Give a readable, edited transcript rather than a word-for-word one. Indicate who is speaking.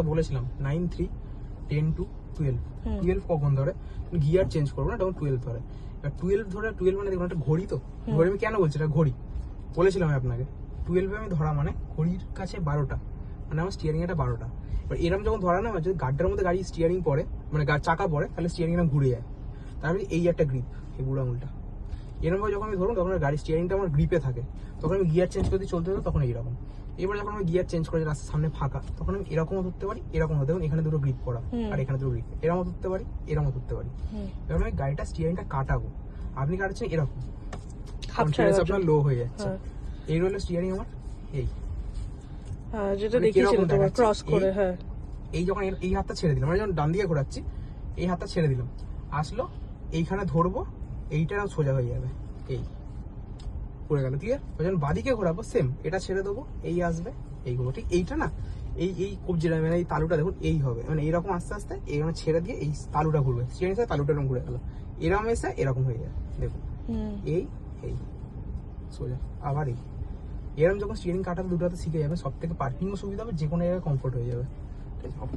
Speaker 1: বলেছিলাম 9, 3, 10 to 12 12 কখন ধরে গিয়ার চেঞ্জ করবো না তখন 12 ধরে। এবার 12 ধরে 12 মানে দেখুন একটা ঘড়ি, তো ঘড়ি আমি কেন বলছি এটা ঘড়ি বলেছিলাম আমি আপনাকে 12 আমি ধরা মানে ঘড়ির কাছে 12টা, মানে আমার স্টিয়ারিং এটা 12টা। এবার এরকম যখন ধরা না যদি গাড্ডার মধ্যে গাড়ি স্টিয়ারিং পড়ে মানে চাকা পড়ে তাহলে স্টিয়ারিং এরকম ঘুরে যায়। তারপরে এই একটা গ্রিপ, এই বুড়ো আঙুলটা এরকম যখন আমি ধরুন তখন গাড়ির স্টিয়ারিংটা আমার গ্রিপে থাকে, তখন আমি গিয়ার চেঞ্জ করতে চলতে হতো তখন এইরকম। এবার যখন আমি গিয়ার চেঞ্জ করে রাস্তার সামনে ফাঁকা তখন আমি এরকমও ধরতে পারি, এরকম হতে পারি, এখানে দুটো গ্রিপ করা আর এখানে দুটো গ্রিপ, এরকমও ধরতে পারি, এরকমও ধরতে পারি। এবার আমি গাড়িটা স্টিয়ারিংটা কাটাবো, আপনি কাটাচ্ছেন এরকম আপনার লো হয়ে যাচ্ছে, এই হলো স্টিয়ারিং আমার এই
Speaker 2: যেটা দেখিয়েছিল তোমার ক্রস করে। হ্যাঁ,
Speaker 1: এই যখন এই হাতটা ছেড়ে দিলাম মানে যখন ডান দিকে ঘোরাচ্ছি এই হাতটা ছেড়ে দিলাম, আসলো এইখানে ধরবো, এইটা সোজা হয়ে যাবে, এই পড়ে গেল, ক্লিয়ার। যখন বাদিকে ঘোরাবো সেম এটা ছেড়ে দেবো, এই আসবে, এই ঘুরবো, ঠিক এইটা না এই কবজিটা মানে এই তালুটা দেখুন এই হবে মানে এরকম আস্তে আস্তে এইখানে ছেড়ে দিয়ে এই তালুটা ঘুরবে, স্টিয়ারিং সাথে তালুটা এরকম ঘুরে গেল, এরকম এসে এরকম হয়ে যাবে দেখুন এই এই সোজা আবার এই এরকম যখন স্টিয়ারিং কাটাতে দুটো হাতে শিখে যাবে সব থেকে পার্কিংও সুবিধা হবে, যে কোনো জায়গায় কমফোর্ট হয়ে যাবে, ঠিক আছে।